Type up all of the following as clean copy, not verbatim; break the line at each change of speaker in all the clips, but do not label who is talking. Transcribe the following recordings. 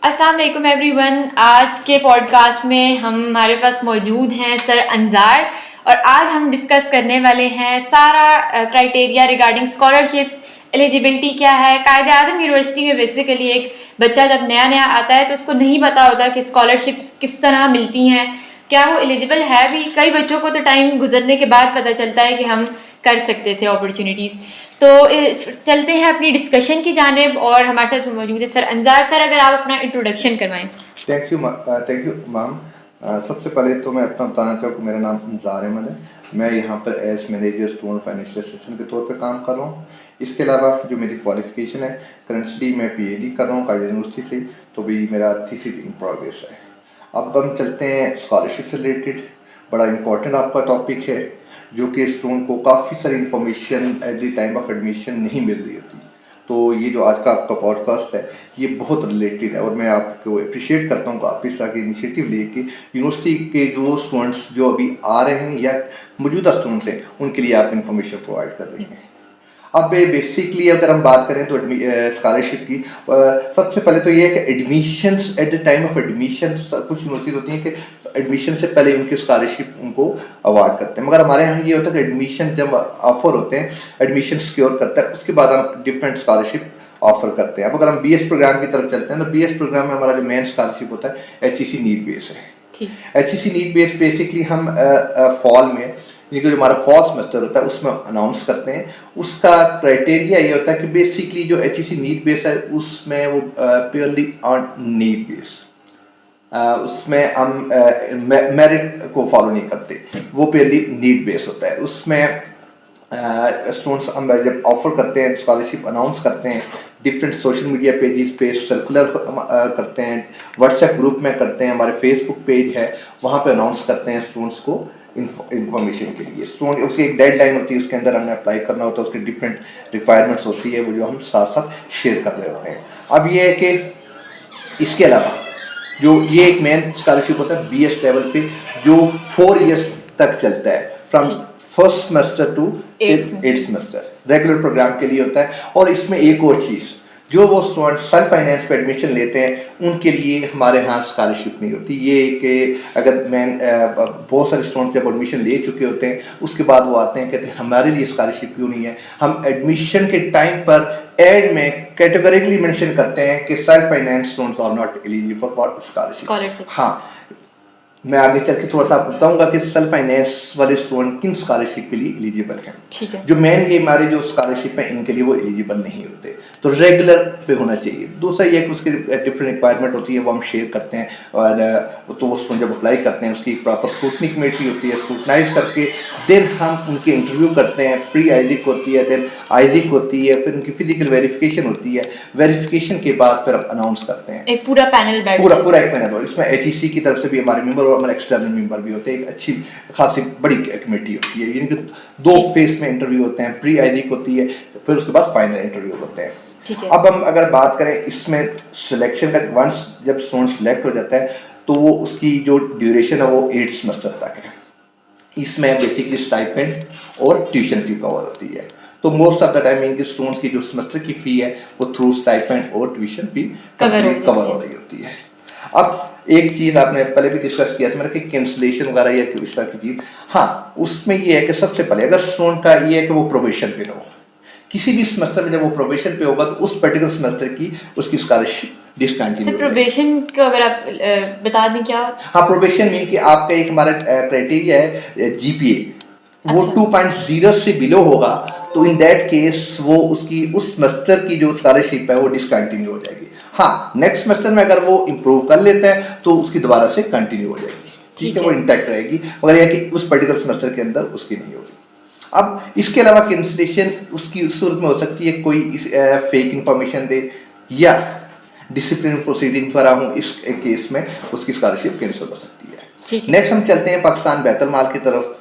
अस्सलाम वालेकुम एवरीवन। आज के पॉडकास्ट में हमारे पास मौजूद हैं सर अंजार और आज हम डिस्कस करने वाले हैं सारा क्राइटेरिया रिगार्डिंग स्कॉलरशिप्स, एलिजिबिलिटी क्या है। कायदे आज़म यूनिवर्सिटी में बेसिकली एक बच्चा जब नया नया आता है तो उसको नहीं पता होता कि स्कॉलरशिप्स किस तरह मिलती हैं, क्या वो एलिजिबल है भी। कई बच्चों को तो टाइम गुजरने के बाद पता चलता है कि हम कर सकते थे अपॉर्चुनिटीज़। तो चलते हैं अपनी डिस्कशन की जानिब और हमारे साथ मौजूद है सर अंजार। सर, अगर आप अपना इंट्रोडक्शन करवाएं।
Thank you ma'am. सबसे पहले तो मैं अपना बताना चाहूँ कि मेरा नाम अंजार अहमद है। मैं यहाँ पर as manager student financial assistant के तौर पर काम कर रहा हूँ। इसके अलावा जो मेरी क्वालिफिकेशन है, करंटली मैं PhD कर रहा हूँ कायदे यूनिवर्सिटी से, तो भी मेरा थीसिस इन प्रोग्रेस है। अब हम चलते हैं स्कॉलरशिप से रिलेटेड। बड़ा इंपॉर्टेंट आपका टॉपिक है जो कि स्टूडेंट को काफ़ी सारी information at the time of admission नहीं मिल रही होती। तो ये जो आज का आपका पॉडकास्ट है ये बहुत रिलेटेड है और मैं आपको अप्रिशिएट करता हूँ कि आप इस तरह के इनिशिएटिव लेके यूनिवर्सिटी के जो स्टूडेंट्स जो अभी आ रहे हैं या मौजूदा स्टूडेंट्स हैं उनके लिए आप इंफॉर्मेशन प्रोवाइड कर रहे हैं। अब बेसिकली अगर हम बात करें तो स्कॉलरशिप की, सबसे पहले तो ये है कि admissions at the time of admission कुछ यूनिवर्सिटीज होती हैं कि एडमिशन से पहले उनकी स्कॉलरशिप उनको अवार्ड करते हैं, मगर हमारे यहाँ ये होता है कि एडमिशन जब ऑफर होते हैं, एडमिशन सिक्योर करता है, उसके बाद हम डिफरेंट स्कॉलरशिप ऑफर करते हैं। अब अगर हम BS प्रोग्राम की तरफ चलते हैं तो BS प्रोग्राम में हमारा जो मेन स्कॉलरशिप होता है HEC नीड बेस है। HEC नीड बेस बेसिकली हम फॉल में ये जो हमारा फॉल सेमेस्टर होता है उसमें अनाउंस करते हैं। उसका क्राइटेरिया ये होता है कि बेसिकली जो HEC नीड बेस है उसमें वो प्योरली ऑन नीड बेस, उसमें हम मेरिट को फॉलो नहीं करते, वो प्योरली नीड बेस होता है। उसमें स्टूडेंट्स हम जब ऑफर करते हैं, स्कॉलरशिप अनाउंस करते हैं, डिफरेंट सोशल मीडिया पेजेस पे सर्कुलर करते हैं, व्हाट्सएप ग्रुप में करते हैं, हमारे फेसबुक पेज है वहाँ पे अनाउंस करते हैं स्टूडेंट्स को इंफॉर्मेशन के लिए। स्टूडेंट उसकी एक डेडलाइन होती है, उसके अंदर हमने अप्लाई करना होता है, उसकी डिफरेंट रिक्वायरमेंट्स होती है वो जो हम साथ साथ शेयर कर रहे होते हैं। अब ये है कि इसके अलावा जो ये एक मेन स्कॉलरशिप होता है BS लेवल पे जो 4 ईयर्स तक चलता है, from first semester to 8th semester, regular program के लिए होता है। और इसमें एक और चीज़, जो वो स्टूडेंट सेल्फ फाइनेंस पे एडमिशन लेते हैं उनके लिए हमारे यहाँ स्कॉलरशिप नहीं होती। ये कि अगर बहुत सारे स्टूडेंट जब एडमिशन ले चुके होते हैं उसके बाद वो आते हैं कहते हैं हमारे लिए स्कॉलरशिप क्यों नहीं है। हम एडमिशन के टाइम पर एड में कैटेगोरिकली मेंशन करते हैं कि self finance students are not eligible for scholarship. हाँ, मैं आगे चल के थोड़ा सा बताऊंगा कि सेल्फ फाइनेंस वाले स्टूडेंट किन स्कॉलरशिप के लिए एलिजिबल हैं। ठीक है। जो मेन ये हमारे जो स्कॉलरशिप है इनके लिए वो एलिजिबल नहीं होते, तो रेगुलर पे होना चाहिए। दूसरा ये कि उसकी डिफरेंट रिक्वायरमेंट होती है वो हम शेयर करते हैं और तो वो स्टूडेंट जब अप्लाई करते हैं उसकी प्रॉपर स्क्रूटनी कमेटी होती है, स्क्रूटनाइज करके देन हम उनकी इंटरव्यू करते हैं। प्री आइजिक होती है, देन आइजिक होती है, फिर उनकी फिजिकल वेरिफिकेशन होती है। वेरिफिकेशन के बाद फिर हम अनाउंस करते हैं। एक पूरा पैनल बैठ पूरा एक पैनल, इसमें HEC की तरफ से भी हमारे मेंबर और हमारे एक्सटर्नल मेंबर भी होते हैं। एक अच्छी खासी बड़ी कमेटी होती है, यानी कि 2 फेज में इंटरव्यू होते हैं, प्री आइजिक होती है, फिर उसके बाद फाइनल इंटरव्यू होते हैं। अब हम अगर बात करें इसमें सिलेक्शन का, वंस जब स्टूडेंट सिलेक्ट हो जाता है तो वो उसकी जो ड्यूरेशन है वो 8 सेमेस्टर तक है। इसमें बेसिकली स्टाइपेंड और ट्यूशन फी कवर होती है। तो मोस्ट ऑफ द टाइम इनके स्टूडेंट्स की जो सेमेस्टर की फी है वो थ्रू स्टाइपेंड और ट्यूशन फी कवर हो रही होती है। अब एक चीज़ आपने पहले भी डिस्कस किया था मेरा कि कैंसलेशन वगैरह या इस तरह की चीज़, हाँ उसमें ये है कि सबसे पहले अगर स्टूडेंट का ये है कि वो प्रोबेशन पे हो, किसी भी सेमेस्टर में जब वो प्रोबेशन पे होगा तो उस पर्टिकुलर सेमेस्टर की उसकी स्कॉलरशिप डिसकंटिन्यू। प्रोबेशन को अगर आप बता दें क्या? हाँ, प्रोबेशन मीन कि आपका एक हमारा क्राइटेरिया है GPA, वो 2.0 से बिलो होगा तो इन दैट केस वो उसकी उस सेमेस्टर की जो स्कॉलरशिप है वो डिसकंटिन्यू हो जाएगी। हाँ, नेक्स्ट सेमेस्टर में अगर वो इम्प्रूव कर लेता है तो उसकी दोबारा से कंटिन्यू हो जाएगी, ठीक है, वो इंटैक्ट रहेगी, मगर यह कि उस पर्टिकुलर सेमेस्टर के अंदर उसकी नहीं होगी। अब इसके अलावा कैंसिलेशन उसकी सूरत में हो सकती है कोई फेक इंफॉर्मेशन दे या डिसिप्लिन प्रोसीडिंग पर हूँ, इस केस में उसकी स्कॉलरशिप कैंसिल हो सकती है। नेक्स्ट हम चलते हैं पाकिस्तान बैतुल माल की तरफ।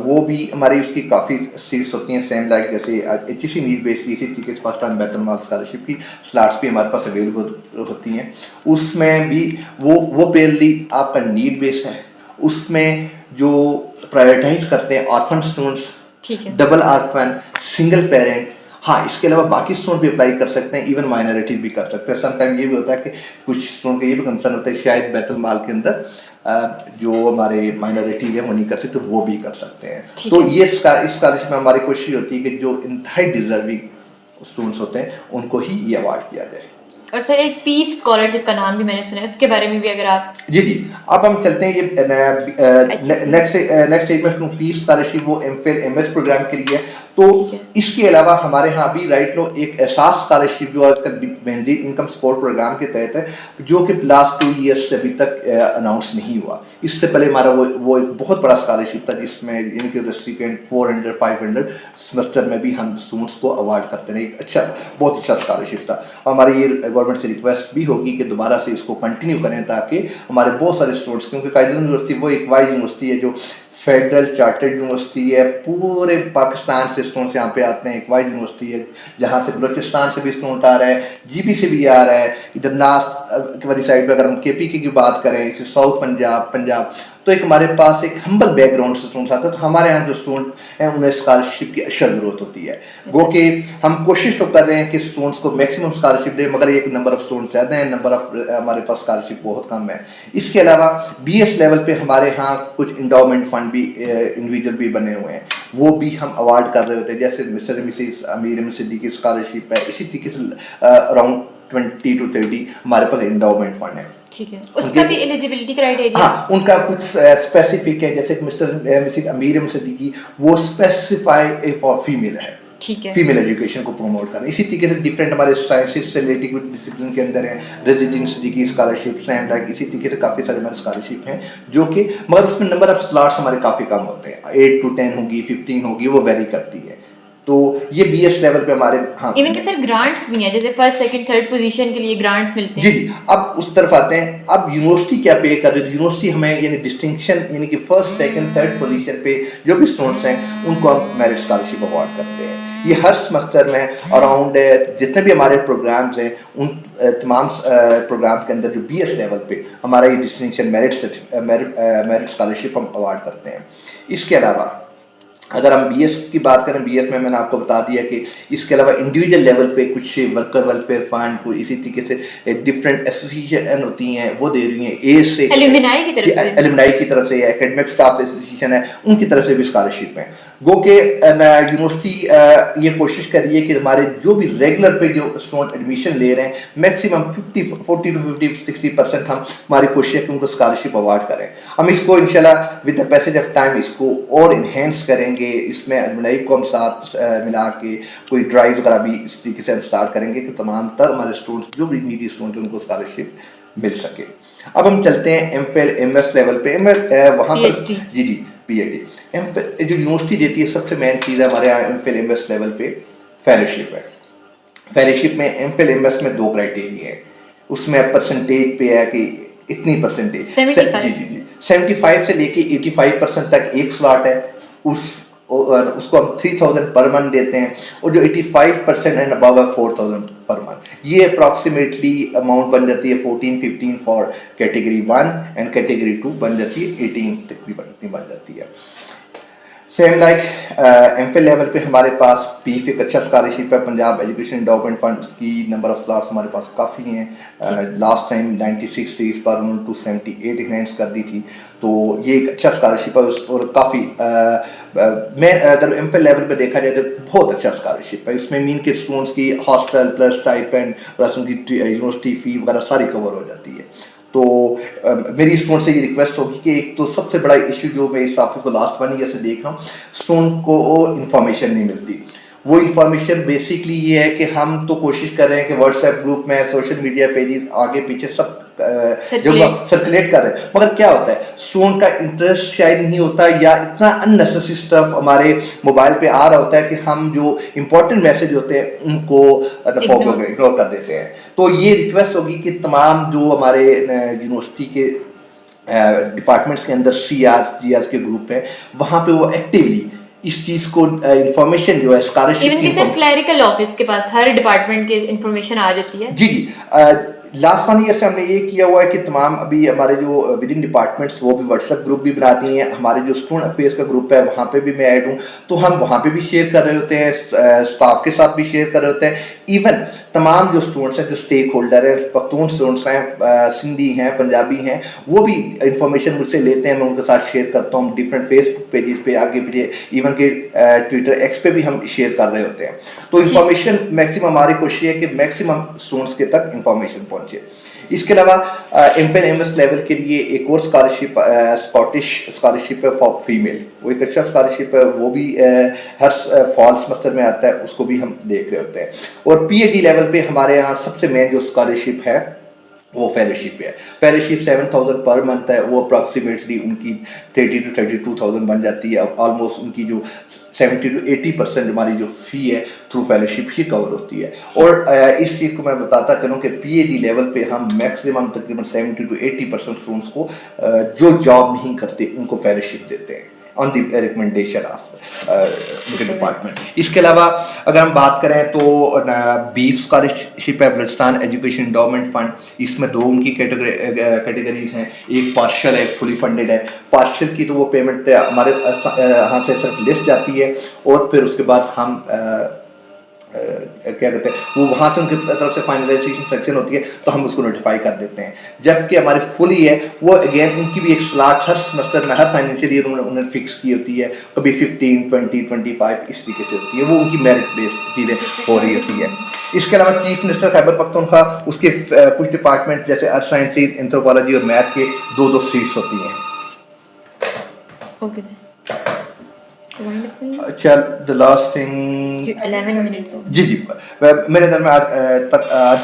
वो भी हमारी उसकी काफ़ी सीट्स होती हैं सेम लाइक जैसे HEC नीड बेस की थी कि पाकिस्तान बैतुल माल स्कॉलरशिप की स्लॉट्स भी हमारे पास अवेलेबल होती हैं। उसमें भी वो पेयरली आपका नीड बेस है। उसमें जो प्रायोरिटाइज करते हैं orphan students, double orphan, single parent, हाँ, इसके अलावा बाकी स्टूडेंट भी अप्लाई कर सकते हैं, इवन माइनॉरिटीज भी कर सकते हैं। समटाइम ये भी होता है कि कुछ स्टूडेंट का ये भी कंसर्न होता है शायद बैतुल माल के अंदर जो हमारे माइनॉरिटी है वो नहीं कर सकते, वो भी कर सकते हैं। तो ये इस स्कॉलरशिप में हमारी कोशिश होती है कि जो इंतहाई डिजर्विंग स्टूडेंट्स होते हैं उनको ही ये अवार्ड किया जाए।
और सर एक पीफ स्कॉलरशिप का नाम भी मैंने सुना है, उसके बारे में भी अगर आप
जी जी, अब हम चलते हैं ये नेक्स्ट स्टेज में पीफ स्कॉलरशिप वो एमफिल एमएस प्रोग्राम के लिए। तो इसके अलावा हमारे यहाँ अभी राइट नो एक एहसास स्कॉलरशिप जो आजकल मेनली इनकम सपोर्ट प्रोग्राम के तहत है, जो कि लास्ट 2 ईयर्स से अभी तक अनाउंस नहीं हुआ। इससे पहले हमारा वो एक बहुत बड़ा स्कॉलरशिप था जिसमें इनके रेसिपिएंट 400 500 सेमेस्टर में भी हम स्टूडेंट्स को अवार्ड करते हैं। एक अच्छा, बहुत अच्छा स्कॉलरशिप था। हमारी ये गवर्नमेंट से रिक्वेस्ट भी होगी कि दोबारा से इसको कंटिन्यू करें ताकि हमारे बहुत सारे स्टूडेंट्स, क्योंकि कायदे यूनिवर्सिटी वो एक वाइड यूनिवर्सिटी है जो फेडरल चार्टर्ड यूनिवर्सिटी है, पूरे पाकिस्तान से स्टूडेंट्स यहाँ पे आते हैं। एक वाइड यूनिवर्सिटी है जहाँ से बलोचिस्तान से भी स्टूडेंट आ रहा है, जीपी से भी आ रहा है, इधर नार्थ वाली साइड पे अगर हम केपी की बात करें, साउथ पंजाब, तो एक हमारे पास एक हम्बल बैकग्राउंड से स्टूडेंट्स आते हैं। तो हमारे यहाँ जो स्टूडेंट हैं उन्हें स्कॉलरशिप की अशद जरूरत होती है। वो कि हम कोशिश तो कर रहे हैं कि स्टूडेंट्स को मैक्सिमम स्कॉलरशिप दें, मगर एक नंबर ऑफ स्टूडेंट्स ज़्यादा हैं, नंबर ऑफ हमारे पास स्कॉलरशिप बहुत कम है। इसके अलावा बीएस लेवल पे हमारे यहाँ कुछ इंडोमेंट फंड भी इंडिविजुअल भी बने हुए हैं, वो भी हम अवार्ड कर रहे होते हैं। जैसे मिस्टर मिसिस अमीर अहमद सिद्दीकी स्कॉलरशिप है, इसी तरीके से अराउंड 20 to 30 हमारे पास इंडोमेंट फंड है।
ठीक है, उसका भी एलिजिबिलिटी क्राइटेरिया?
हाँ, उनका कुछ स्पेसिफिक है। जैसे मिस्टर अमीर अहमद सिद्दीकी वो स्पेसिफाई फॉर फीमेल है,
ठीक है,
फीमेल एजुकेशन को प्रमोट करें। इसी तरीके से डिफरेंट हमारे साइंसेस से रिलेटेड डिसिप्लिन के अंदर हैं, रेजिडेंसी की स्कॉलरशिप्स हैं, लाइक इसी तरीके से काफ़ी सारे हमारे स्कॉलरशिप हैं जो कि, मगर उसमें नंबर ऑफ स्लॉट्स हमारे काफ़ी कम होते हैं। 8 to 10 होगी, 15 होगी, वो वेरी करती है। तो ये बीएस लेवल पे हमारे हाँ
इवन कि सर ग्रांट्स भी हैं, जैसे फर्स्ट सेकंड थर्ड पोजीशन के लिए ग्रांट्स मिलते हैं।
जी जी, अब उस तरफ आते हैं। अब यूनिवर्सिटी क्या पे कर रही है? यूनिवर्सिटी हमें यानी डिस्टिंक्शन यानी कि फर्स्ट सेकंड थर्ड पोजीशन पे जो भी स्टूडेंट्स हैं उनको हम मेरिट स्कॉलरशिप अवार्ड करते हैं। ये हर सेमेस्टर में अराउंड जितने भी हमारे प्रोग्राम्स हैं उन तमाम प्रोग्राम के अंदर जो बीएस लेवल पे हमारा ये डिस्टिंक्शन मेरिट स्कॉलरशिप हम अवार्ड करते हैं। इसके अलावा अगर हम बीएस की बात करें, बीएस में मैंने आपको बता दिया कि इसके अलावा इंडिविजुअल लेवल पे कुछ वर्कर वेलफेयर फंड को इसी तरीके से डिफरेंट एसोसिएशन होती हैं वो दे रही हैं। ए से एलुमनाई की तरफ से एकेडमिक स्टाफ एसोसिएशन है, उनकी तरफ से भी स्कॉलरशिप है। गो के यूनिवर्सिटी ये कोशिश कर रही है कि हमारे जो भी रेगुलर पे जो स्टूडेंट एडमिशन ले रहे हैं मैक्सिमम 40 to 50-60% हम हमारी कोशिश है कि उनको स्कॉलरशिप अवार्ड करें। हम इसको इंशाल्लाह with the passage of time इसको और इन्हेंस करेंगे। इसमें एलुमनाई को हम साथ मिला के कोई ड्राइव वगैरह भी इस तरीके से हम स्टार्ट करेंगे कि तमाम तर हमारे स्टूडेंट्स जो भी नीडी स्टूडेंट उनको स्कॉलरशिप मिल सके। अब हम चलते हैं एमफिल एमएस लेवल पे। वहाँ पर जी पीएचडी जो यूनिवर्सिटी देती है सबसे मेन चीज़ है हमारे यहाँ एमफिल एमएस लेवल पे फेलोशिप है। फेलोशिप में एमफिल एमएस में 2 क्राइटेरिया है। उसमें परसेंटेज पे है कि इतनी परसेंटेज 75 से लेके 85% तक एक स्लॉट है। उसको हम 3000 पर मंथ देते हैं और जो 85% एंड अबव है 4000 पर मंथ। ये अप्रॉक्सीमेटली अमाउंट बन जाती है 14-15 फॉर कैटेगरी 1 एंड कैटेगरी 2 बन जाती है 18 तक भी बन जाती है। सेम लाइक एमफिल लेवल पे हमारे पास पीफ एक अच्छा स्कॉलरशिप है, पंजाब एजुकेशन एंडोमेंट फंड की नंबर ऑफ स्लॉट्स हमारे पास काफ़ी हैं। लास्ट टाइम 96 थी, इस बार उन्होंने 278 इनहेंस कर दी थी। तो ये एक अच्छा स्कॉलरशिप है और काफ़ी मैं अगर एमफिल लेवल पे देखा जाए तो बहुत अच्छा स्कॉलरशिप है। इसमें मीन के स्टूडेंट्स की हॉस्टल प्लस स्टाइपेंड प्लस उनकी यूनिवर्सिटी फ़ी वगैरह सारी कवर हो जाती है। तो मेरी स्टूडेंट से ये रिक्वेस्ट होगी कि एक तो सबसे बड़ा इशू जो मैं इस ऑफिस को लास्ट 1 ईयर से देख रहा हूँ, स्टूडेंट को इन्फॉर्मेशन नहीं मिलती। वो इन्फॉर्मेशन बेसिकली ये है कि हम तो कोशिश कर रहे हैं कि व्हाट्सएप ग्रुप में सोशल मीडिया पेजेस आगे पीछे सब जो सर्कुलेट कर रहे हैं, मगर क्या होता है स्टूडेंट का इंटरेस्ट शायद नहीं होता या इतना अननेसेसरी स्टफ हमारे मोबाइल पे आ रहा होता है कि हम जो इंपॉर्टेंट मैसेज होते हैं उनको इग्नोर कर देते हैं। तो ये रिक्वेस्ट होगी कि तमाम जो हमारे यूनिवर्सिटी के डिपार्टमेंट्स के अंदर CR के ग्रुप है वहाँ पे वो एक्टिवली इस चीज को इंफॉर्मेशन जो है स्कॉलरशिप
इवन कि सर क्लरिकल ऑफिस के पास हर डिपार्टमेंट की इंफॉर्मेशन आ जाती है।
जी लास्ट 1 ईयर से हमने ये किया हुआ है कि तमाम अभी हमारे जो विद इन डिपार्टमेंट्स वो भी व्हाट्सएप ग्रुप भी बना दिए हैं, हमारे जो स्टूडेंट अफेयर्स का ग्रुप है वहाँ पे भी मैं ऐड हूँ, तो हम वहाँ पे भी शेयर कर रहे होते हैं, स्टाफ के साथ भी शेयर कर रहे होते हैं। इवन तमाम जो स्टूडेंट्स हैं, जो स्टेक होल्डर हैं, पख्तून स्टूडेंट्स हैं, सिंधी हैं, पंजाबी हैं, वो भी इंफॉर्मेशन मुझसे लेते हैं, मैं उनके साथ शेयर करता हूँ डिफरेंट फेसबुक पेजेस पे, आगे पीछे इवन के ट्विटर एक्स पे भी हम शेयर कर रहे होते हैं। तो इंफॉर्मेशन मैक्सिमम हमारी कोशिश है कि मैक्सिमम स्टूडेंट्स के तक इंफॉर्मेशन पहुंचे। इसके अलावा एमफिल एमएस लेवल के लिए एक और स्कॉलरशिप स्कॉटिश स्कॉलरशिप है फॉर फीमेल, वो एक अच्छा स्कॉलरशिप है, वो भी हर फॉल सेमेस्टर में आता है, उसको भी हम देख रहे होते हैं। और पीएचडी लेवल पे हमारे यहाँ सबसे मेन जो स्कॉलरशिप है वो फेलोशिप है। फेलोशिप 7,000 पर मंथ है, वो अप्रॉक्सीमेटली उनकी 30 to 32,000 बन जाती है। ऑलमोस्ट उनकी जो 70 to 80% हमारी जो फ़ी है थ्रू फेलोशिप ही कवर होती है। और इस चीज़ को मैं बताता चलूँ कि पीएचडी लेवल पे हम मैक्सिमम तकरीबन 70 to 80% स्टूडेंट्स को जो जॉब नहीं करते उनको फेलोशिप देते हैं on the recommendation of department. इसके अलावा अगर हम बात करें तो बीफ स्कॉलरशिप है, बलूचिस्तान एजुकेशन एंडोमेंट फंड, इसमें दो उनकी कैटेगरीज हैं, एक पार्शियल है, एक फुली फंडेड है। पार्शियल की तो वो पेमेंट हमारे यहाँ से सिर्फ लिस्ट जाती है और फिर उसके बाद हम क्या कहते हैं वो वहाँ से उनकी तरफ से फाइनलाइजेशन सेक्शन होती है तो हम उसको नोटिफाई कर देते हैं। जबकि हमारी फुली है वो अगेन उनकी भी एक स्लॉट हर सेमेस्टर में, हर फाइनेंशियल ईयर उन्होंने फिक्स की होती है, कभी 15, 20, 25 इस तरीके से होती है, वो उनकी मेरिट बेस्ड चीज़ें हो रही होती है। इसके अलावा चीफ मिनिस्टर खैबर पख्तूनख्वा उसके कुछ डिपार्टमेंट जैसे अर्थ साइंसेज, एंथ्रोपोलॉजी और मैथ के 2-2 सीट्स होती हैं।
ओके सर,
अच्छा, द लास्ट थिंग
11 मिनट्स हो
जी मेरे अंदर में आज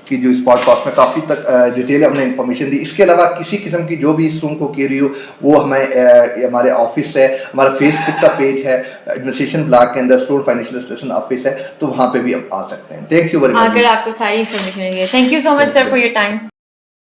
की जो इस पॉडकास्ट में काफ़ी तक डिटेल हमने इन्फॉर्मेशन दी। इसके अलावा किसी किस्म की जो भी स्टूडेंट को क्वेरी हो वो हमें हमारे ऑफिस है, हमारा फेसबुक का पेज है, एडमिनिस्ट्रेशन ब्लॉक के अंदर स्टूडेंट फाइनेंशियल एजुकेशन ऑफिस है, तो वहाँ पे भी आप आ सकते हैं। Thank you very much.
आकर आपको सारी इन्फॉर्मेशन मिलेगी। Thank you so much sir for your time.